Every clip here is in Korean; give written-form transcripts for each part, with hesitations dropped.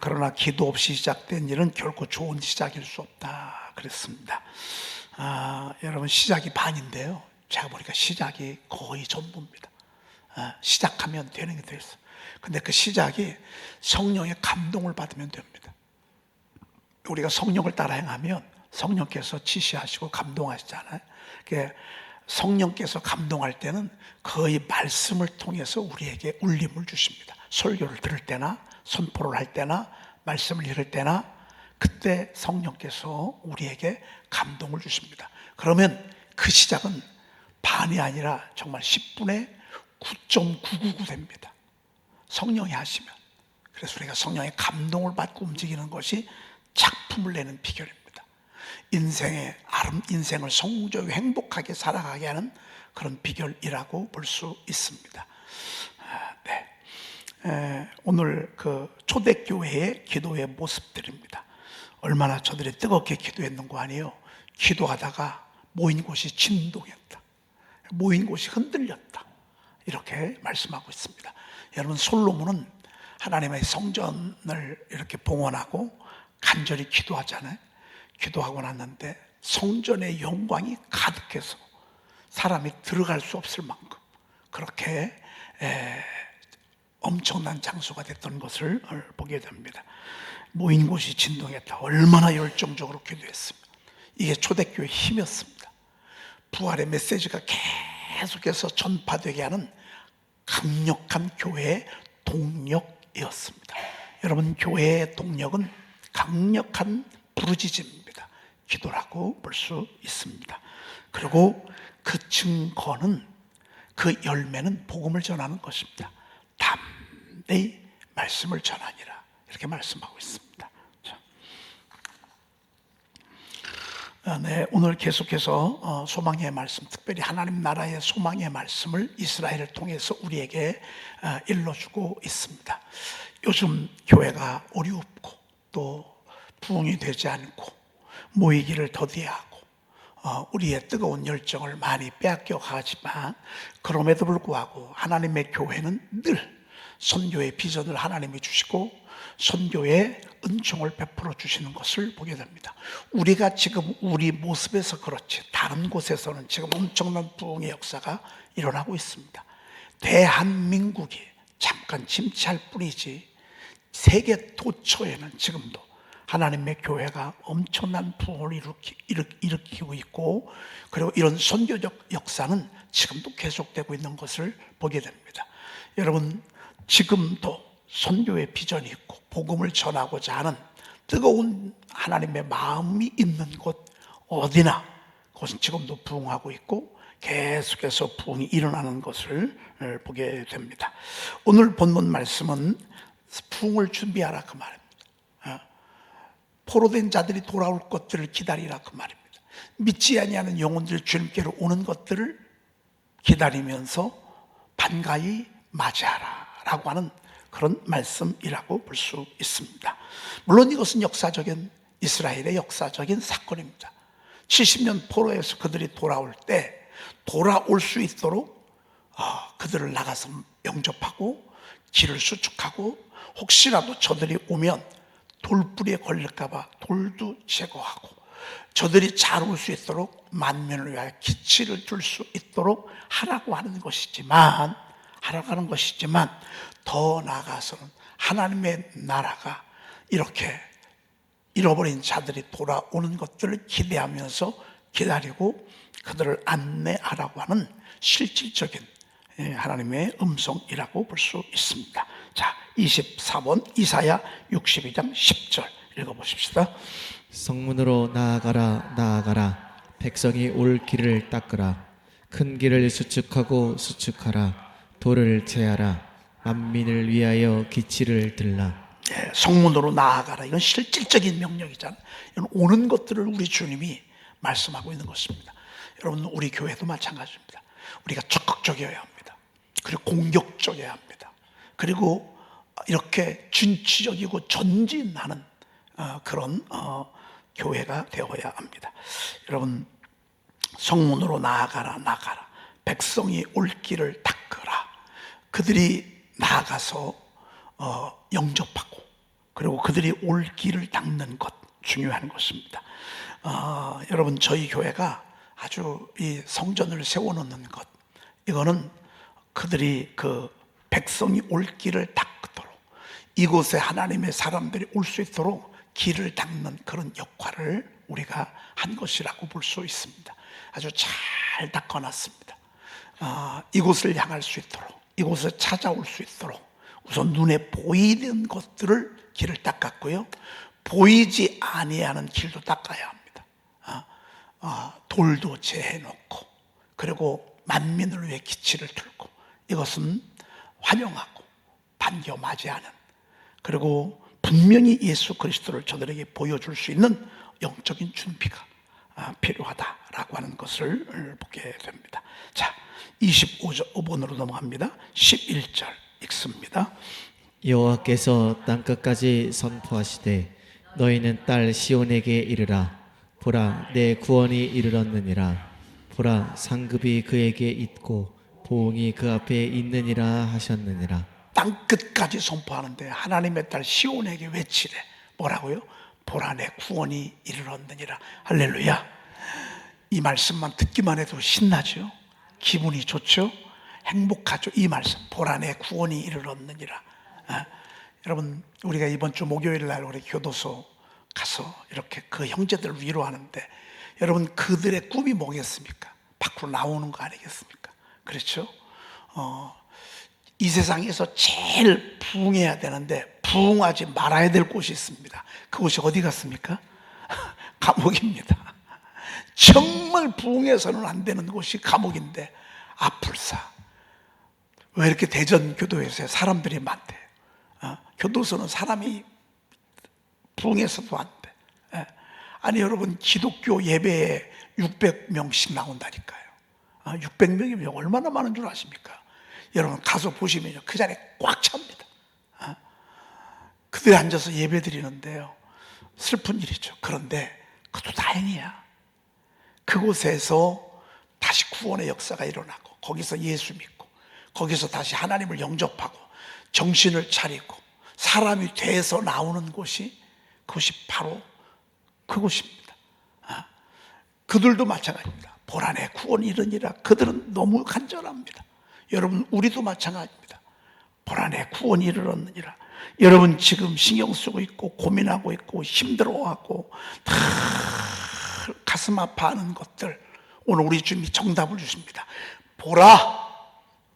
그러나 기도 없이 시작된 일은 결코 좋은 시작일 수 없다 그랬습니다. 여러분, 시작이 반인데요, 제가 보니까 시작이 거의 전부입니다. 시작하면 되는 게 됐어요. 근데 그 시작이 성령의 감동을 받으면 됩니다. 우리가 성령을 따라 행하면 성령께서 지시하시고 감동하시잖아요. 성령께서 감동할 때는 거의 말씀을 통해서 우리에게 울림을 주십니다. 설교를 들을 때나 선포를 할 때나 말씀을 읽을 때나 그때 성령께서 우리에게 감동을 주십니다. 그러면 그 시작은 반이 아니라 정말 10분의 9.999 됩니다. 성령이 하시면. 그래서 우리가 성령의 감동을 받고 움직이는 것이 작품을 내는 비결입니다. 인생을 성공적이고 행복하게 살아가게 하는 그런 비결이라고 볼 수 있습니다. 오늘 그 초대교회의 기도의 모습들입니다. 얼마나 저들이 뜨겁게 기도했는 거 아니에요? 기도하다가 모인 곳이 진동했다, 모인 곳이 흔들렸다, 이렇게 말씀하고 있습니다. 여러분, 솔로몬은 하나님의 성전을 이렇게 봉헌하고 간절히 기도하잖아요. 기도하고 났는데 성전의 영광이 가득해서 사람이 들어갈 수 없을 만큼 그렇게 엄청난 장소가 됐던 것을 보게 됩니다. 모인 곳이 진동했다. 얼마나 열정적으로 기도했습니다. 이게 초대교회의 힘이었습니다. 부활의 메시지가 계속해서 전파되게 하는 강력한 교회의 동력이었습니다. 여러분, 교회의 동력은 강력한 부르짖음입니다. 기도라고 볼 수 있습니다. 그리고 그 증거는, 그 열매는 복음을 전하는 것입니다. 담대히 말씀을 전하니라, 이렇게 말씀하고 있습니다. 오늘 계속해서 소망의 말씀, 특별히 하나님 나라의 소망의 말씀을 이스라엘을 통해서 우리에게 일러주고 있습니다. 요즘 교회가 어렵고 또 부흥이 되지 않고 모이기를 더디하고 우리의 뜨거운 열정을 많이 빼앗겨 가지만, 그럼에도 불구하고 하나님의 교회는 늘 선교의 비전을 하나님이 주시고 선교의 은총을 베풀어 주시는 것을 보게 됩니다. 우리가 지금 우리 모습에서 그렇지 다른 곳에서는 지금 엄청난 부흥의 역사가 일어나고 있습니다. 대한민국이 잠깐 침체할 뿐이지 세계 도처에는 지금도 하나님의 교회가 엄청난 부흥을 일으키고 있고, 그리고 이런 선교적 역사는 지금도 계속되고 있는 것을 보게 됩니다. 여러분, 지금도 선교의 비전이 있고 복음을 전하고자 하는 뜨거운 하나님의 마음이 있는 곳 어디나 그것은 지금도 부흥하고 있고 계속해서 부흥이 일어나는 것을 보게 됩니다. 오늘 본문 말씀은 부흥을 준비하라 그 말입니다. 포로된 자들이 돌아올 것들을 기다리라 그 말입니다. 믿지 아니하는 영혼들 주님께로 오는 것들을 기다리면서 반가이 맞이하라 라고 하는 그런 말씀이라고 볼 수 있습니다. 물론 이것은 이스라엘의 역사적인 사건입니다. 70년 포로에서 그들이 돌아올 때 돌아올 수 있도록 그들을 나가서 영접하고 길을 수축하고, 혹시라도 저들이 오면 돌뿌리에 걸릴까봐 돌도 제거하고, 저들이 잘 올 수 있도록 만면을 위하여 기치를 줄 수 있도록 하라고 하는 것이지만 더 나아가서는 하나님의 나라가 이렇게 잃어버린 자들이 돌아오는 것들을 기대하면서 기다리고 그들을 안내하라고 하는 실질적인 하나님의 음성이라고 볼 수 있습니다. 자, 24번 이사야 62장 10절 읽어보십시다. 성문으로 나아가라 나아가라, 백성이 올 길을 닦으라. 큰 길을 수축하고 수축하라. 돌을 제하라. 만민을 위하여 기치를 들라. 성문으로 나아가라, 이건 실질적인 명령이잖아요. 이건 오는 것들을 우리 주님이 말씀하고 있는 것입니다. 여러분, 우리 교회도 마찬가지입니다. 우리가 적극적이어야 합니다. 그리고 공격적이어야 합니다. 그리고 이렇게 진취적이고 전진하는 그런 교회가 되어야 합니다. 여러분, 성문으로 나아가라 나아가라, 백성이 올 길을 닦으라. 그들이 나아가서 영접하고 그리고 그들이 올 길을 닦는 것, 중요한 것입니다. 여러분, 저희 교회가 아주 이 성전을 세워놓는 것, 이거는 그들이 그 백성이 올 길을 닦도록, 이곳에 하나님의 사람들이 올 수 있도록 길을 닦는 그런 역할을 우리가 한 것이라고 볼 수 있습니다. 아주 잘 닦아놨습니다. 이곳을 향할 수 있도록, 이곳에 찾아올 수 있도록 우선 눈에 보이는 것들을 길을 닦았고요, 보이지 아니하는 길도 닦아야 합니다. 돌도 제해놓고, 그리고 만민을 위해 기치를 들고, 이것은 환영하고 반겨 맞이하는, 그리고 분명히 예수 그리스도를 저들에게 보여줄 수 있는 영적인 준비가 필요하다라고 하는 것을 보게 됩니다. 자, 25번으로 넘어갑니다. 11절 읽습니다. 여호와께서 땅끝까지 선포하시되 너희는 딸 시온에게 이르라. 보라, 내 구원이 이르렀느니라. 보라, 상급이 그에게 있고 보응이 그 앞에 있느니라 하셨느니라. 땅끝까지 선포하는데 하나님의 딸 시온에게 외치래. 뭐라고요? 보라, 내 구원이 이르렀느니라. 할렐루야. 이 말씀만 듣기만 해도 신나죠? 기분이 좋죠? 행복하죠? 이 말씀, 보라, 내 구원이 이르렀느니라. 여러분, 우리가 이번 주 목요일 날 우리 교도소 가서 이렇게 그 형제들을 위로하는데, 여러분, 그들의 꿈이 뭐겠습니까? 밖으로 나오는 거 아니겠습니까? 그렇죠? 이 세상에서 제일 부흥해야 되는데 부흥하지 말아야 될 곳이 있습니다. 그곳이 어디 같습니까? 감옥입니다. 정말 부흥해서는 안 되는 곳이 감옥인데, 아플사. 왜 이렇게 대전교도에서 사람들이 많대? 교도소는 사람이 부흥해서도 안 돼. 아니, 여러분, 기독교 예배에 600명씩 나온다니까요. 600명이면 얼마나 많은 줄 아십니까? 여러분, 가서 보시면요, 그 자리에 꽉 찹니다. 그들이 앉아서 예배 드리는데요, 슬픈 일이죠. 그런데 그것도 다행이야. 그곳에서 다시 구원의 역사가 일어나고, 거기서 예수 믿고, 거기서 다시 하나님을 영접하고 정신을 차리고 사람이 돼서 나오는 곳이, 그것이 바로 그곳입니다. 그들도 마찬가지입니다. 보라, 내 구원이 이르니라. 그들은 너무 간절합니다. 여러분, 우리도 마찬가지입니다. 보라, 내 구원이 이르렀느니라. 여러분, 지금 신경 쓰고 있고 고민하고 있고 힘들어하고 다 가슴 아파하는 것들, 오늘 우리 주님이 정답을 주십니다. 보라,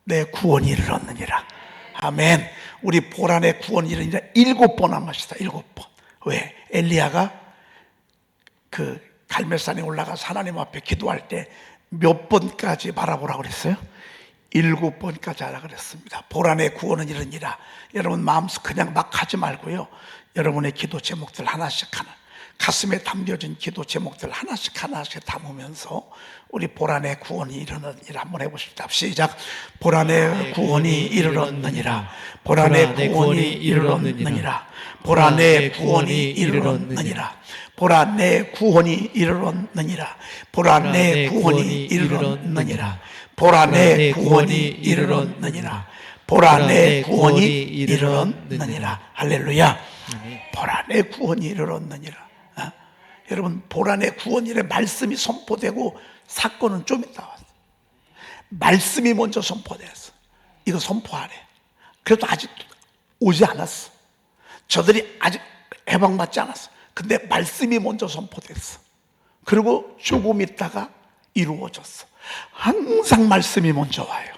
내 구원이 이르렀느니라. 아멘. 우리 보라, 내 구원이 이르니라 7번 한 것이다. 7번. 왜? 엘리야가 그 갈멜산에 올라가서 하나님 앞에 기도할 때 몇 번까지 바라보라고 그랬어요? 7번까지 하라 그랬습니다. 보라, 내 구원은 이르니라. 여러분, 마음속 그냥 막 하지 말고요, 여러분의 기도 제목들 하나씩 하나, 가슴에 담겨진 기도 제목들 하나씩 담으면서 우리 보라, 내 구원이 이르렀느니라 한번 해보십시다. 시작. 보라, 내 구원이 이르렀느니라. 보라, 내 구원이 이르렀느니라. 보라, 내 구원이 이르렀느니라. 보라, 내 구원이 이르렀느니라. 보라, 내 구원이 이르렀느니라. 보라, 내 구원이 이르렀느니라. 보라, 내 구원이 이르렀느니라. 할렐루야. 보라, 내 구원이 이르렀느니라. 여러분, 보라, 내 구원이라 말씀이 선포되고 사건은 좀 이따 왔어. 말씀이 먼저 선포됐어. 이거 선포하래. 그래도 아직 오지 않았어. 저들이 아직 해방받지 않았어. 근데 말씀이 먼저 선포됐어. 그리고 조금 있다가 이루어졌어. 항상 말씀이 먼저 와요.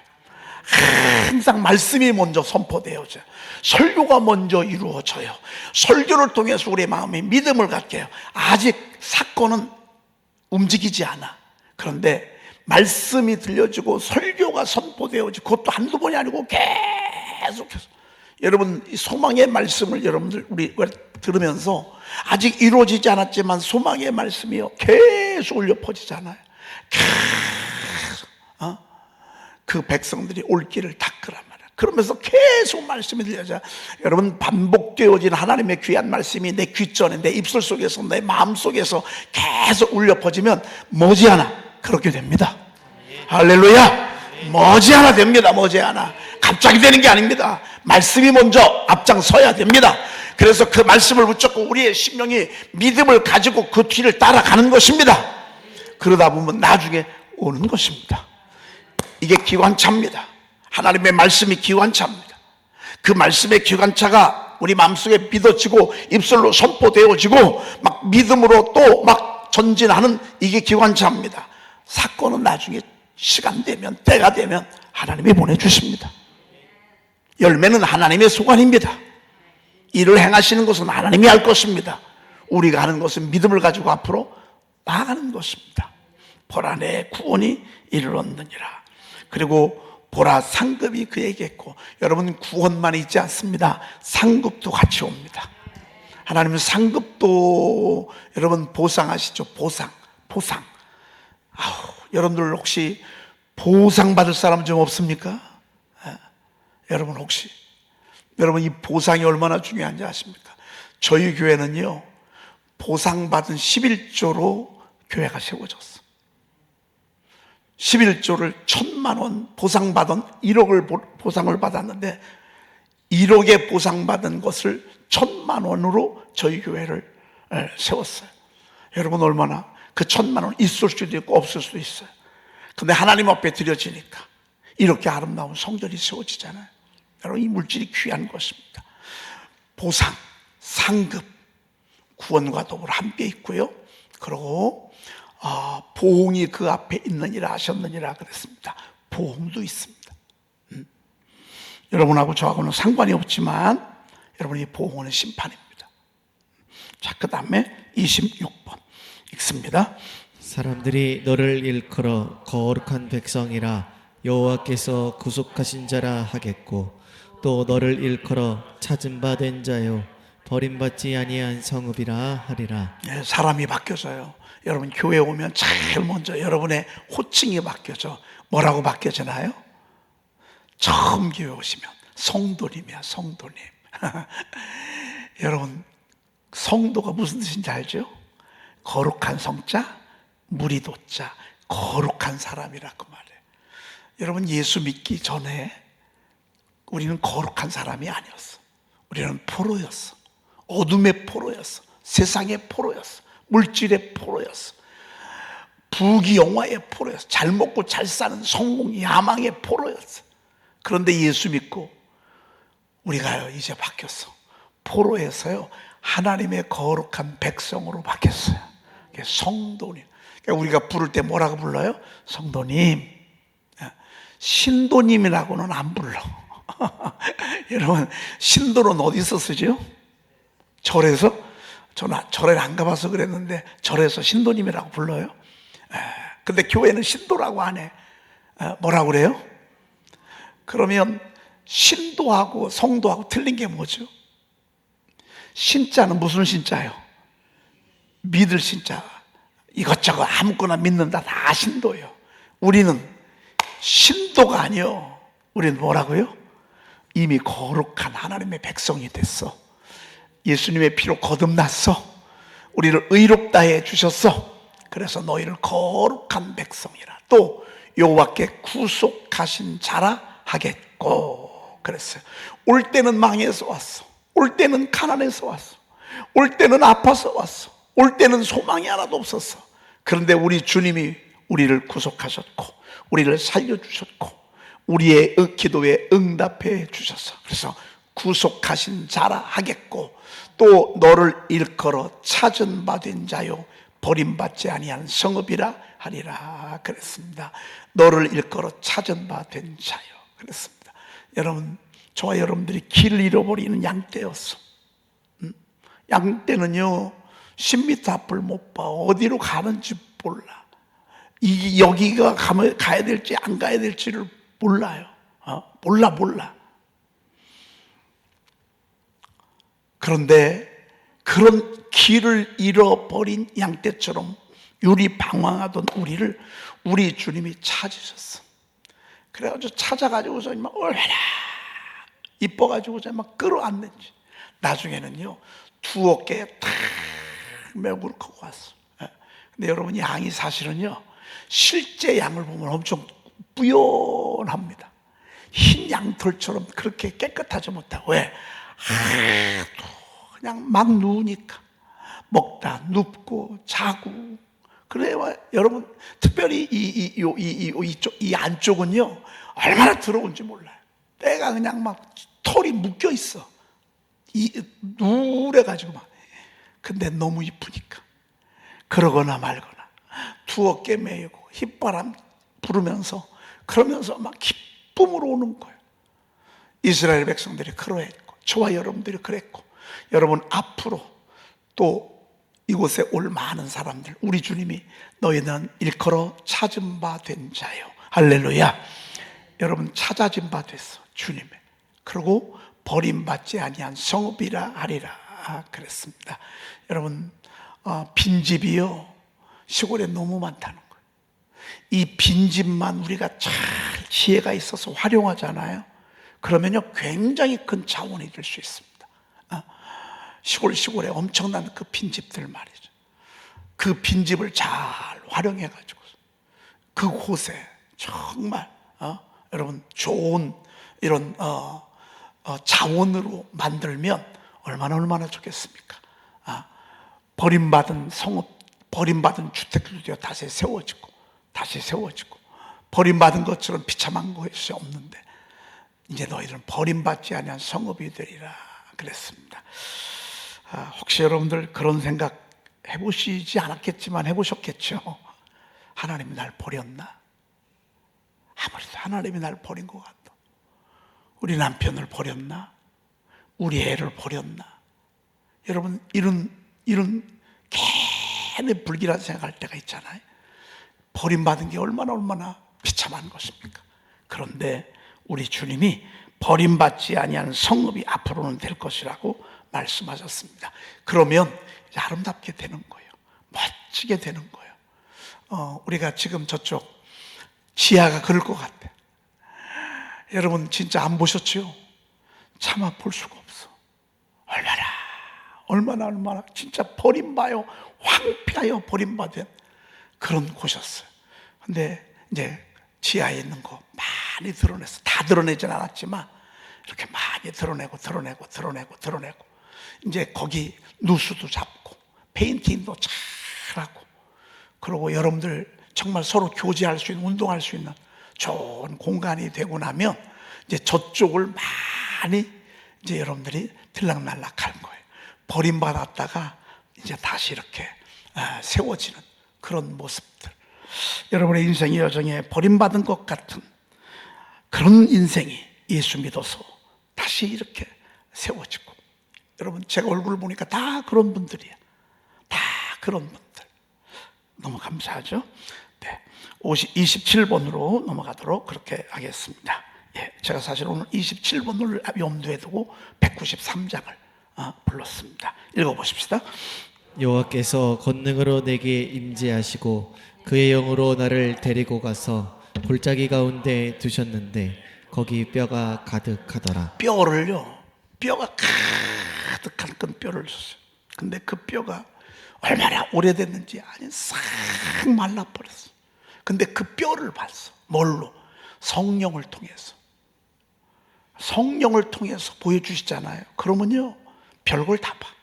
항상 말씀이 먼저 선포되어져요. 설교가 먼저 이루어져요. 설교를 통해서 우리의 마음에 믿음을 갖게 해요. 아직 사건은 움직이지 않아. 그런데 말씀이 들려지고 설교가 선포되어지고, 그것도 한두 번이 아니고 계속해서. 여러분, 이 소망의 말씀을 여러분들 우리가 들으면서 아직 이루어지지 않았지만 소망의 말씀이요, 계속 울려 퍼지잖아요. 계속 그 백성들이 올 길을 닦으란 말이야. 그러면서 계속 말씀이 들려져. 여러분, 반복되어진 하나님의 귀한 말씀이 내 귀전에, 내 입술 속에서, 내 마음 속에서 계속 울려 퍼지면 머지않아 그렇게 됩니다. 할렐루야. 머지않아 됩니다. 머지않아. 갑자기 되는 게 아닙니다. 말씀이 먼저 앞장서야 됩니다. 그래서 그 말씀을 붙잡고 우리의 심령이 믿음을 가지고 그 뒤를 따라가는 것입니다. 그러다 보면 나중에 오는 것입니다. 이게 기관차입니다. 하나님의 말씀이 기관차입니다. 그 말씀의 기관차가 우리 마음속에 믿어지고 입술로 선포되어지고 막 믿음으로 또 막 전진하는 이게 기관차입니다. 사건은 나중에 시간 되면, 때가 되면 하나님이 보내주십니다. 열매는 하나님의 소관입니다. 일을 행하시는 것은 하나님이 할 것입니다. 우리가 하는 것은 믿음을 가지고 앞으로 나아가는 것입니다. 보라, 내 구원이 이르렀느니라. 그리고 보라, 상급이 그에게 있고. 여러분, 구원만 있지 않습니다. 상급도 같이 옵니다. 하나님은 상급도 여러분 보상하시죠. 보상. 여러분들 혹시 보상 받을 사람 좀 없습니까? 여러분 혹시 여러분 이 보상이 얼마나 중요한지 아십니까? 저희 교회는요, 보상받은 11조로 교회가 세워졌어. 11조를 1,000만 원 보상받은 1억을 보상을 받았는데 1억에 보상받은 것을 1,000만 원으로 저희 교회를 세웠어요. 여러분 얼마나 그 1,000만 원 있을 수도 있고 없을 수도 있어요. 근데 하나님 앞에 드려지니까 이렇게 아름다운 성전이 세워지잖아요. 여러분 이 물질이 귀한 것입니다. 보상, 상급, 구원과 더불어 함께 있고요. 그리고 보응이 그 앞에 있느니라 하셨느니라 그랬습니다. 보응도 있습니다. 여러분하고 저하고는 상관이 없지만 여러분이 보응은 심판입니다. 자, 그 다음에 26번 읽습니다. 사람들이 너를 일컬어 거룩한 백성이라 여호와께서 구속하신 자라 하겠고, 또 너를 일컬어 찾은 바 된 자요 버림받지 아니한 성읍이라 하리라. 네, 사람이 바뀌어져요. 여러분 교회 오면 제일 먼저 여러분의 호칭이 바뀌어져. 뭐라고 바뀌어지나요? 처음 교회 오시면 성도님이야, 성도님. 여러분 성도가 무슨 뜻인지 알죠? 거룩한 성자, 무리도자, 거룩한 사람이라 그 말이에요. 여러분 예수 믿기 전에 우리는 거룩한 사람이 아니었어. 우리는 포로였어. 어둠의 포로였어. 세상의 포로였어. 물질의 포로였어. 부귀영화의 포로였어. 잘 먹고 잘 사는 성공 야망의 포로였어. 그런데 예수 믿고 우리가요 이제 바뀌었어. 포로에서요 하나님의 거룩한 백성으로 바뀌었어요. 성도님. 그러니까 우리가 부를 때 뭐라고 불러요? 성도님. 신도님이라고는 안 불러. 여러분 신도는 어디서 쓰죠? 절에서? 저는 절에 안 가봐서 그랬는데 절에서 신도님이라고 불러요. 근데 교회는 신도라고 안 해. 뭐라고 그래요? 그러면 신도하고 성도하고 틀린 게 뭐죠? 신자는 무슨 신자예요? 믿을 신자. 이것저것 아무거나 믿는다 다 신도예요. 우리는 신도가 아니요. 우리는 뭐라고요? 이미 거룩한 하나님의 백성이 됐어. 예수님의 피로 거듭났어. 우리를 의롭다 해 주셨어. 그래서 너희를 거룩한 백성이라, 또 여호와께 구속하신 자라 하겠고 그랬어요. 올 때는 망해서 왔어. 올 때는 가난해서 왔어. 올 때는 아파서 왔어. 올 때는 소망이 하나도 없었어. 그런데 우리 주님이 우리를 구속하셨고 우리를 살려주셨고 우리의 기도에 응답해 주셨어. 그래서 구속하신 자라 하겠고, 또 너를 일컬어 찾은 바 된 자요 버림받지 아니한 성읍이라 하리라 그랬습니다. 너를 일컬어 찾은 바 된 자요 그랬습니다. 여러분, 저와 여러분들이 길을 잃어버리는 양떼였어. 양떼는요 10m 앞을 못 봐. 어디로 가는지 몰라. 여기가 가야 될지 안 가야 될지를 몰라요. 몰라. 그런데 그런 길을 잃어버린 양떼처럼 유리방황하던 우리를 우리 주님이 찾으셨어. 그래가지고 찾아가지고서 막 얼마나 이뻐가지고서 막 끌어안는지. 나중에는요 두 어깨에 탁 메고 갖고 왔어. 근데 여러분, 양이 사실은요 실제 양을 보면 엄청 뿌연합니다. 흰 양털처럼 그렇게 깨끗하지 못하고. 왜? 그냥 막 누우니까 먹다 눕고 자고. 그래요. 여러분 특별히 이 안쪽은요 얼마나 더러운지 몰라요. 때가 그냥 막 털이 묶여 있어. 누래가지고 막. 근데 너무 이쁘니까 그러거나 말거나 두 어깨 메이고 휘바람 부르면서 그러면서 막 기쁨으로 오는 거예요. 이스라엘 백성들이 그러했고 저와 여러분들이 그랬고, 여러분 앞으로 또 이곳에 올 많은 사람들, 우리 주님이 너희는 일컬어 찾은 바 된 자요, 할렐루야. 여러분 찾아진 바 됐어, 주님의. 그리고 버림받지 아니한 성읍이라 하리라 그랬습니다. 여러분 빈집이요 시골에 너무 많다는 거예요. 이 빈집만 우리가 잘 지혜가 있어서 활용하잖아요. 그러면요 굉장히 큰 자원이 될 수 있습니다. 시골에 엄청난 그 빈집들 말이죠. 그 빈집을 잘 활용해가지고 그곳에 정말 여러분 좋은 이런 자원으로 만들면 얼마나 좋겠습니까? 버림받은 성읍, 버림받은 주택들도 다시 세워지고 버림받은 것처럼 비참한 것이 없는데 이제 너희들은 버림받지 아니한 성읍이 되리라 그랬습니다. 혹시 여러분들 그런 생각 해보시지 않았겠지만 해보셨겠죠? 하나님이 날 버렸나? 아무래도 하나님이 날 버린 것 같다. 우리 남편을 버렸나? 우리 애를 버렸나? 여러분 이런 괜히 불길한 생각할 때가 있잖아요. 버림받은 게 얼마나 비참한 것입니까? 그런데 우리 주님이 버림받지 아니하는 성읍이 앞으로는 될 것이라고 말씀하셨습니다. 그러면 이제 아름답게 되는 거예요. 멋지게 되는 거예요. 우리가 지금 저쪽 지하가 그럴 것 같아. 여러분 진짜 안 보셨죠? 차마 볼 수가 없어. 얼마나 진짜 버림받아요, 황폐하여 버림받은 그런 곳이었어요. 근데 이제 지하에 있는 거 많이 드러냈어. 다 드러내진 않았지만 이렇게 많이 드러내고 이제 거기 누수도 잡고 페인팅도 잘하고, 그리고 여러분들 정말 서로 교제할 수 있는, 운동할 수 있는 좋은 공간이 되고 나면 이제 저쪽을 많이 이제 여러분들이 들락날락하는 거예요. 버림받았다가 이제 다시 이렇게 세워지는 그런 모습들. 여러분의 인생의 여정에 버림받은 것 같은 그런 인생이 예수 믿어서 다시 이렇게 세워지고, 여러분 제가 얼굴을 보니까 다 그런 분들이야. 다 그런 분들. 너무 감사하죠? 네, 27번으로 넘어가도록 그렇게 하겠습니다. 예, 제가 사실 오늘 27번을 염두에 두고 193장을 불렀습니다. 읽어보십시다. 여호와께서 권능으로 내게 임재하시고 그의 영으로 나를 데리고 가서 골짜기 가운데 두셨는데 거기 뼈가 가득하더라. 뼈가 가득한 큰 뼈를 줬어요. 근데 그 뼈가 얼마나 오래됐는지 아니 싹 말라버렸어. 근데 그 뼈를 봤어. 뭘로? 성령을 통해서 보여주시잖아요. 그러면요 별걸 다 봐.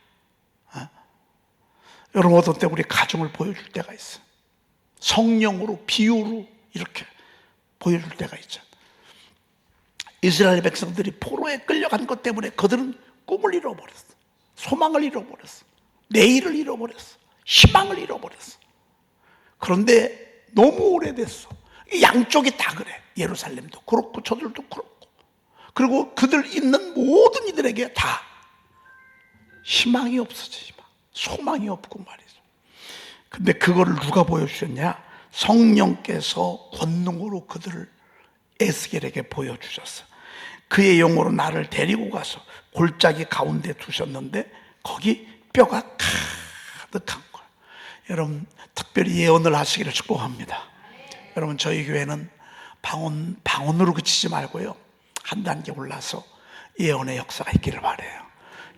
여러분 어떤 때 우리 가정을 보여줄 때가 있어요. 성령으로, 비유로 이렇게 보여줄 때가 있잖아요. 이스라엘 백성들이 포로에 끌려간 것 때문에 그들은 꿈을 잃어버렸어. 소망을 잃어버렸어. 내일을 잃어버렸어. 희망을 잃어버렸어. 그런데 너무 오래됐어. 양쪽이 다 그래. 예루살렘도 그렇고 저들도 그렇고. 그리고 그들 있는 모든 이들에게 다 희망이 없어지지 마. 소망이 없고 말이죠. 근데 그거를 누가 보여주셨냐? 성령께서 권능으로 그들을 에스겔에게 보여주셨어. 그의 영으로 나를 데리고 가서 골짜기 가운데 두셨는데 거기 뼈가 가득한 거예요. 여러분 특별히 예언을 하시기를 축복합니다. 여러분 저희 교회는 방언으로 그치지 말고요, 한 단계 올라서 예언의 역사가 있기를 바라요.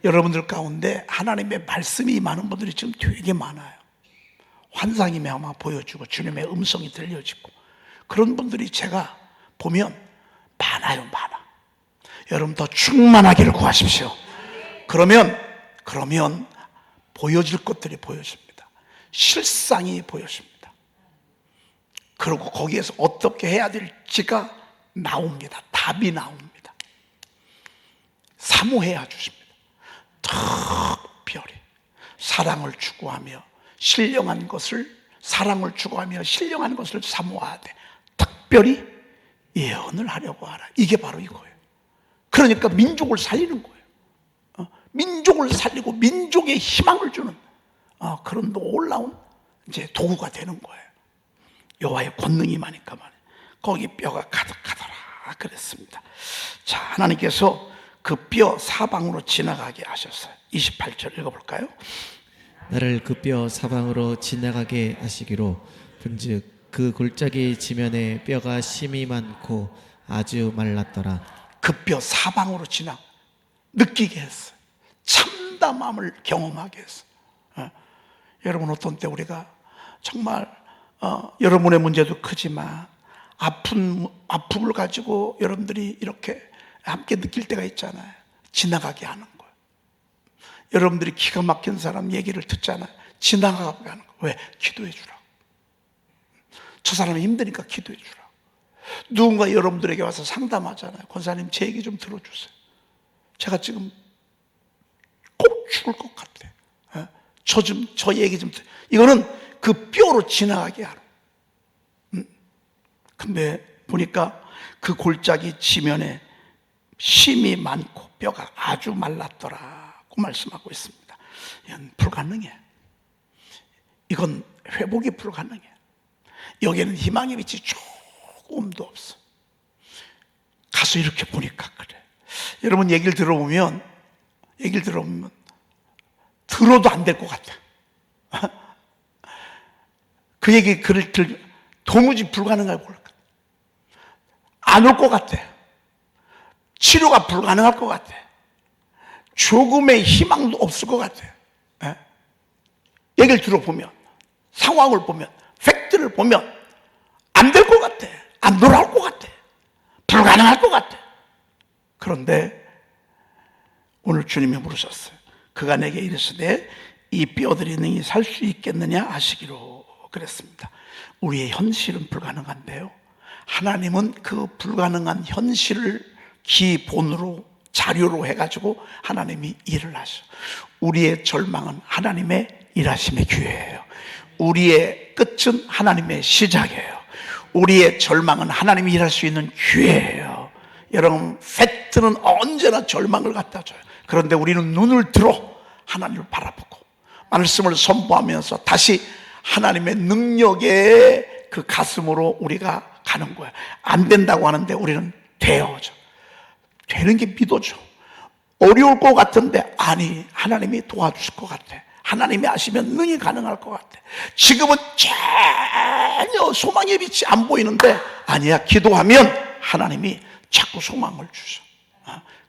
여러분들 가운데 하나님의 말씀이 많은 분들이 지금 되게 많아요. 환상이 아마 보여주고 주님의 음성이 들려지고 그런 분들이 제가 보면 많아요. 여러분 더 충만하기를 구하십시오. 그러면 그러면 보여질 것들이 보여집니다. 실상이 보여집니다. 그리고 거기에서 어떻게 해야 될지가 나옵니다. 답이 나옵니다. 사모해야 주십니다. 특별히 사랑을 추구하며 신령한 것을, 사랑을 추구하며 신령한 것을 사모하되 특별히 예언을 하려고 하라. 이게 바로 이거예요. 그러니까 민족을 살리는 거예요. 민족을 살리고 민족에 희망을 주는 그런 놀라운 이제 도구가 되는 거예요. 여호와의 권능이 임하니까 말이에요. 거기 뼈가 가득하더라 그랬습니다. 자, 하나님께서 그 뼈 사방으로 지나가게 하셨어요. 28절 읽어볼까요? 나를 그 뼈 사방으로 지나가게 하시기로 본즉 그 골짜기 지면에 뼈가 심이 많고 아주 말랐더라. 그 뼈 사방으로 지나 느끼게 했어요. 참담함을 경험하게 했어요. 여러분, 어떤 때 우리가 정말 여러분의 문제도 크지만 아픔을 가지고 여러분들이 이렇게 함께 느낄 때가 있잖아요. 지나가게 하는 거예요. 여러분들이 기가 막힌 사람 얘기를 듣잖아요. 지나가게 하는 거예요. 왜? 기도해 주라. 저 사람이 힘드니까 기도해 주라. 누군가 여러분들에게 와서 상담하잖아요. 권사님, 제 얘기 좀 들어주세요. 제가 지금 꼭 죽을 것 같아. 저 얘기 좀 이거는 그 뼈로 지나가게 하는. 근데 보니까 그 골짜기 지면에 심이 많고 뼈가 아주 말랐더라고 말씀하고 있습니다. 이건 불가능해. 이건 회복이 불가능해. 여기에는 희망의 빛이 조금도 없어. 가서 이렇게 보니까 그래. 여러분, 얘기를 들어보면 들어도 안 될 것 같아. 그 얘기 글을 도무지 불가능할 것 같아. 안 올 것 같아. 치료가 불가능할 것 같아. 조금의 희망도 없을 것 같아. 얘기를 들어보면, 상황을 보면, 팩트를 보면 안 될 것 같아. 안 돌아올 것 같아. 불가능할 것 같아. 그런데 오늘 주님이 물으셨어요. 그가 내게 이르시되 이 뼈들이 능히 살 수 있겠느냐 하시기로 그랬습니다. 우리의 현실은 불가능한데요, 하나님은 그 불가능한 현실을 기본으로 자료로 해가지고 하나님이 일을 하셔. 우리의 절망은 하나님의 일하심의 기회예요. 우리의 끝은 하나님의 시작이에요. 우리의 절망은 하나님이 일할 수 있는 기회예요. 여러분, 팩트는 언제나 절망을 갖다 줘요. 그런데 우리는 눈을 들어 하나님을 바라보고 말씀을 선포하면서 다시 하나님의 능력의 그 가슴으로 우리가 가는 거예요. 안 된다고 하는데 우리는 되어져. 되는 게 믿어져. 어려울 것 같은데 아니, 하나님이 도와주실 것 같아. 하나님이 하시면 능히 가능할 것 같아. 지금은 전혀 소망의 빛이 안 보이는데 아니야, 기도하면 하나님이 자꾸 소망을 주셔.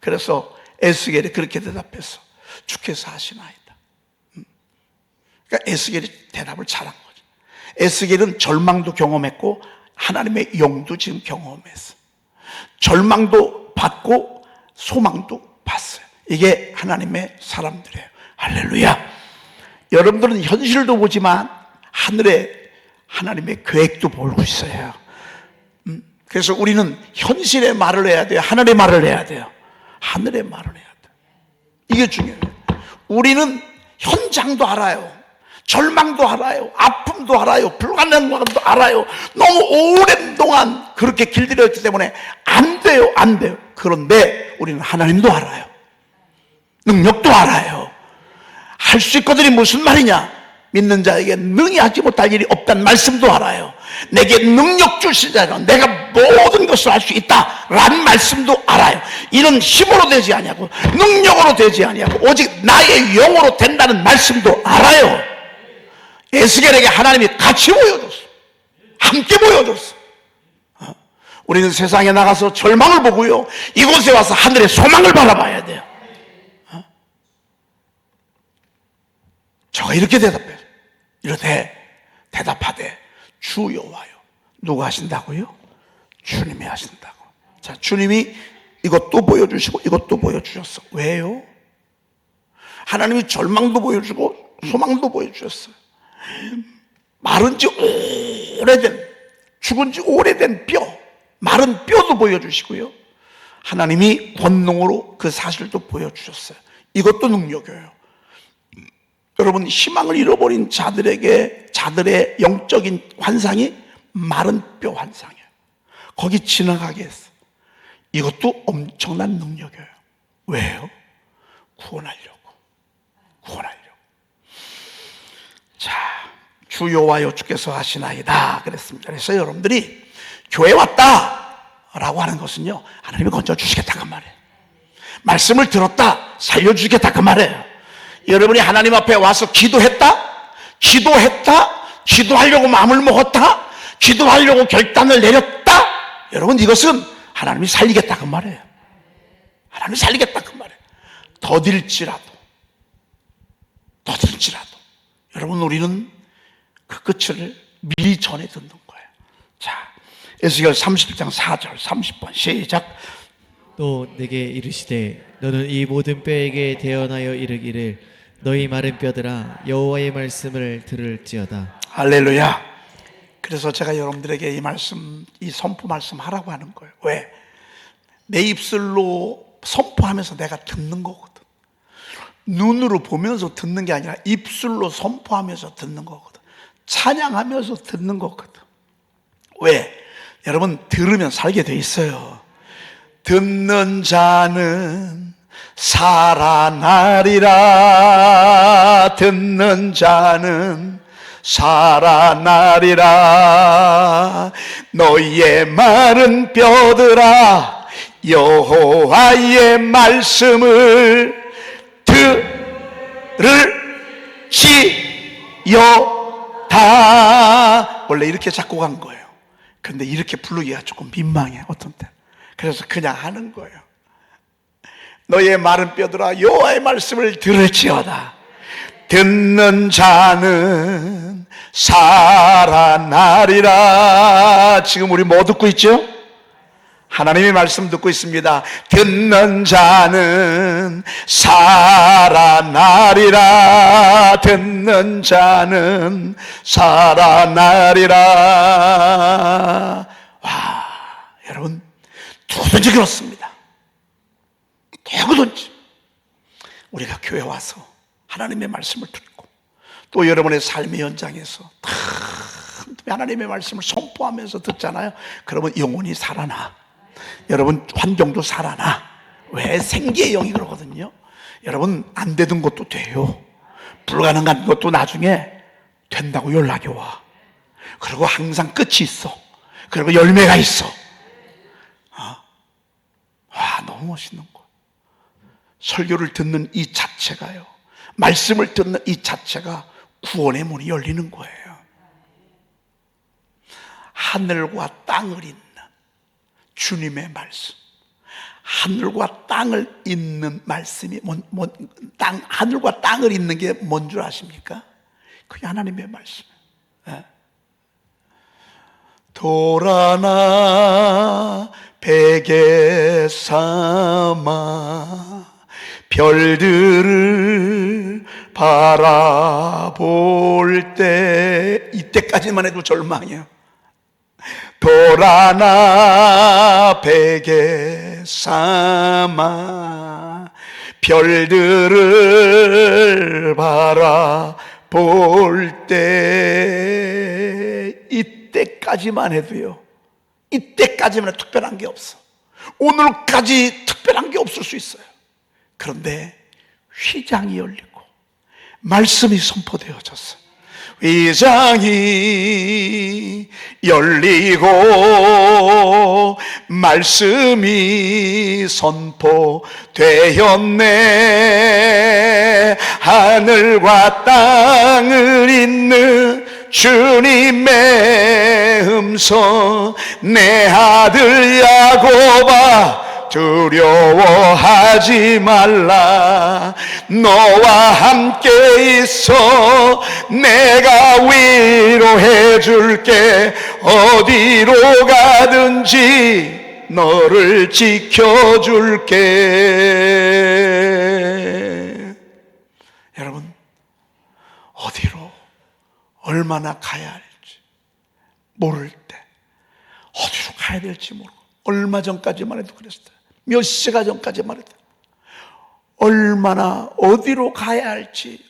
그래서 에스겔이 그렇게 대답했어. 주께서 하시나이다. 그러니까 에스겔이 대답을 잘한 거죠. 에스겔은 절망도 경험했고 하나님의 영도 지금 경험했어. 절망도 받고 소망도 봤어요. 이게 하나님의 사람들이에요. 할렐루야. 여러분들은 현실도 보지만 하늘에 하나님의 계획도 보고 있어요. 그래서 우리는 현실의 말을 해야 돼요? 하늘의 말을 해야 돼요? 하늘의 말을 해야 돼요. 이게 중요해요. 우리는 현장도 알아요. 절망도 알아요. 아픔도 알아요. 불가능한 것도 알아요. 너무 오랜 동안 그렇게 길들였기 때문에 안 돼요. 안 돼요. 그런데 우리는 하나님도 알아요. 능력도 알아요. 할 수 있거든이 무슨 말이냐? 믿는 자에게 능히 하지 못할 일이 없다는 말씀도 알아요. 내게 능력 주신 자는 내가 모든 것을 할 수 있다라는 말씀도 알아요. 이는 힘으로 되지 아니하고 능력으로 되지 아니하고 오직 나의 영으로 된다는 말씀도 알아요. 에스겔에게 하나님이 같이 보여줬어. 함께 보여줬어. 우리는 세상에 나가서 절망을 보고요, 이곳에 와서 하늘의 소망을 바라봐야 돼요. 저가 이렇게 대답해요. 이렇게 대답하되 주 여호와요. 누가 하신다고요? 주님이 하신다고. 자, 주님이 이것도 보여주시고 이것도 보여주셨어. 왜요? 하나님이 절망도 보여주고 소망도 보여주셨어요. 마른 지 오래된, 죽은 지 오래된 뼈, 마른 뼈도 보여주시고요, 하나님이 권능으로 그 사실도 보여주셨어요. 이것도 능력이에요. 여러분, 희망을 잃어버린 자들에게, 자들의 영적인 환상이 마른 뼈 환상이에요. 거기 지나가게 했어. 이것도 엄청난 능력이에요. 왜요? 구원하려고. 자, 주 여호와여 주께서 하시나이다 그랬습니다. 그래서 여러분들이 교회 왔다 라고 하는 것은요, 하나님이 건져주시겠다 그 말이에요. 말씀을 들었다, 살려주시겠다 그 말이에요. 여러분이 하나님 앞에 와서 기도했다, 기도하려고 마음을 먹었다, 기도하려고 결단을 내렸다, 여러분, 이것은 하나님이 살리겠다 그 말이에요. 하나님이 살리겠다 그 말이에요. 더딜지라도 여러분, 우리는 그 끝을 미리 전해 듣는 거예요. 자, 에스겔 31장 4절 30번 시작. 또 내게 이르시되 너는 이 모든 뼈에게 대언하여 이르기를 너희 마른 뼈들아 여호와의 말씀을 들을지어다. 할렐루야. 그래서 제가 여러분들에게 이 말씀, 이 선포 말씀 하라고 하는 거예요. 왜? 내 입술로 선포하면서 내가 듣는 거거든. 눈으로 보면서 듣는 게 아니라 입술로 선포하면서 듣는 거거든. 찬양하면서 듣는 거거든. 왜? 여러분, 들으면 살게 돼 있어요. 듣는 자는 살아나리라. 듣는 자는 살아나리라. 너희의 마른 뼈들아 여호와의 말씀을 들을지어다. 원래 이렇게 작곡한 거예요. 근데 이렇게 부르기가 조금 민망해, 어떤 때. 그래서 그냥 하는 거예요. 너의 마른 뼈들아 여호와의 말씀을 들을지어다. 듣는 자는 살아나리라. 지금 우리 뭐 듣고 있죠? 하나님의 말씀 듣고 있습니다. 듣는 자는 살아나리라. 듣는 자는 살아나리라. 와, 여러분, 누구든지 그렇습니다. 누구든지 우리가 교회 와서 하나님의 말씀을 듣고 또 여러분의 삶의 현장에서 하나님의 말씀을 선포하면서 듣잖아요. 그러면 영혼이 살아나. 여러분, 환경도 살아나. 왜? 생기의 영이 그러거든요. 여러분, 안 되던 것도 돼요. 불가능한 것도 나중에 된다고 연락이 와. 그리고 항상 끝이 있어. 그리고 열매가 있어. 와, 너무 멋있는 거. 설교를 듣는 이 자체가요, 말씀을 듣는 이 자체가 구원의 문이 열리는 거예요. 하늘과 땅을 잇는 주님의 말씀. 하늘과 땅을 잇는 말씀이 하늘과 땅을 잇는 게 뭔 줄 아십니까? 그게 하나님의 말씀이에요. 네. 돌아나 베개 삼아 별들을 바라볼 때, 이때까지만 해도 절망이에요. 돌아나 베개 삼아 별들을 바라볼 때, 이때까지만 해도요, 이때까지만 해도 특별한 게 없어. 오늘까지 특별한 게 없을 수 있어요. 그런데 휘장이 열리고 말씀이 선포되어졌어. 휘장이 열리고 말씀이 선포되었네. 하늘과 땅을 잇는 주님의 음성. 내 아들 야곱아 두려워하지 말라. 너와 함께 있어 내가 위로해 줄게. 어디로 가든지 너를 지켜줄게. 어디로 얼마나 가야 할지 모를 때 어디로 가야 될지 모르고, 얼마 전까지만 해도 그랬어요. 몇 시간 전까지만 해도 얼마나 어디로 가야 할지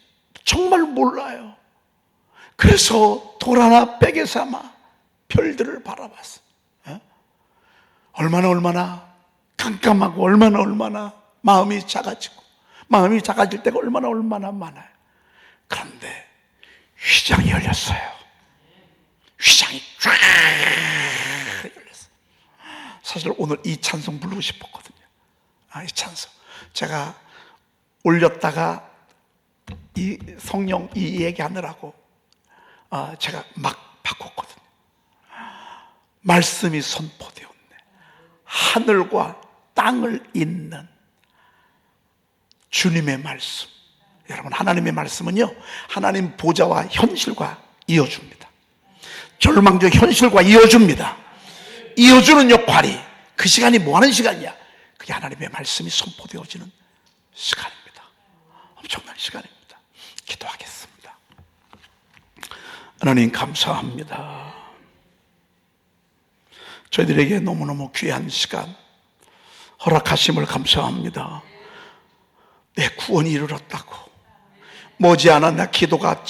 정말 몰라요. 그래서 돌 하나 베개 삼아 별들을 바라봤어요. 얼마나 깜깜하고 얼마나 마음이 작아지고, 마음이 작아질 때가 얼마나 많아요. 그런데 휘장이 열렸어요. 휘장이 쫙 열렸어요. 사실 오늘 이 찬송 부르고 싶었거든요. 이 찬송 제가 올렸다가 이 성령 이 얘기하느라고 제가 막 바꿨거든요. 말씀이 선포되었네. 하늘과 땅을 잇는 주님의 말씀. 여러분, 하나님의 말씀은요, 하나님 보좌와 현실과 이어줍니다. 절망적 현실과 이어줍니다. 이어주는 역할이, 그 시간이 뭐하는 시간이야? 그게 하나님의 말씀이 선포되어지는 시간입니다. 엄청난 시간입니다. 기도하겠습니다. 하나님 감사합니다. 저희들에게 너무너무 귀한 시간 허락하심을 감사합니다. 내 구원이 이르렀다고, 머지않아 내 기도가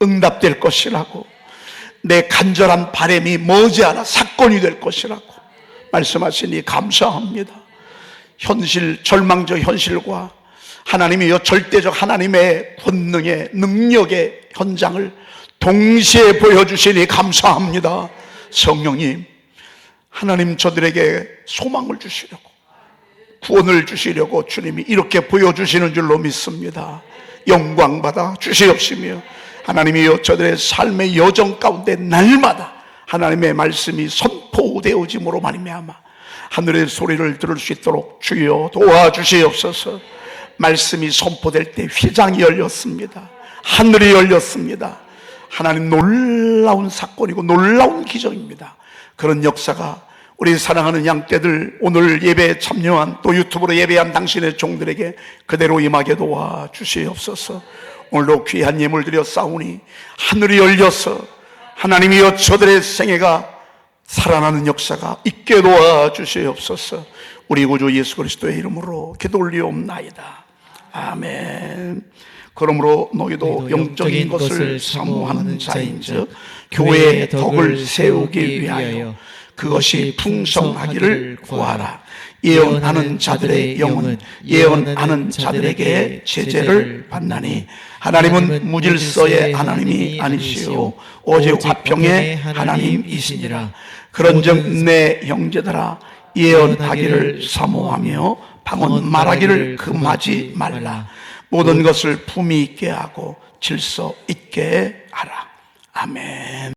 응답될 것이라고, 내 간절한 바람이 머지않아 사건이 될 것이라고 말씀하시니 감사합니다. 현실, 절망적 현실과 하나님의 절대적 하나님의 권능의 능력의 현장을 동시에 보여주시니 감사합니다. 성령님, 하나님 저들에게 소망을 주시려고, 구원을 주시려고 주님이 이렇게 보여주시는 줄로 믿습니다. 영광받아 주시옵시며, 하나님이여 저들의 삶의 여정 가운데 날마다 하나님의 말씀이 선포되어짐으로 말미암아 하늘의 소리를 들을 수 있도록 주여 도와주시옵소서. 말씀이 선포될 때 휘장이 열렸습니다. 하늘이 열렸습니다. 하나님, 놀라운 사건이고 놀라운 기적입니다. 그런 역사가 우리 사랑하는 양떼들, 오늘 예배에 참여한, 또 유튜브로 예배한 당신의 종들에게 그대로 임하게 도와주시옵소서. 오늘도 귀한 예물 드려 싸우니 하늘이 열려서 하나님이여 저들의 생애가 살아나는 역사가 있게 도와주시옵소서. 우리 구주 예수 그리스도의 이름으로 기도 올리옵나이다. 아멘. 그러므로 너희도 영적인 것을 사모하는 자인즉 교회의 덕을 세우기 위하여 그것이 풍성하기를 구하라. 예언하는 자들의 영은 예언하는 자들에게 제재를 받나니 하나님은 무질서의 하나님이 아니시오 오직 화평의 하나님이시니라. 그런즉 내 형제들아, 예언하기를 사모하며 방언 말하기를 금하지 말라. 모든 것을 품위 있게 하고 질서 있게 하라. 아멘.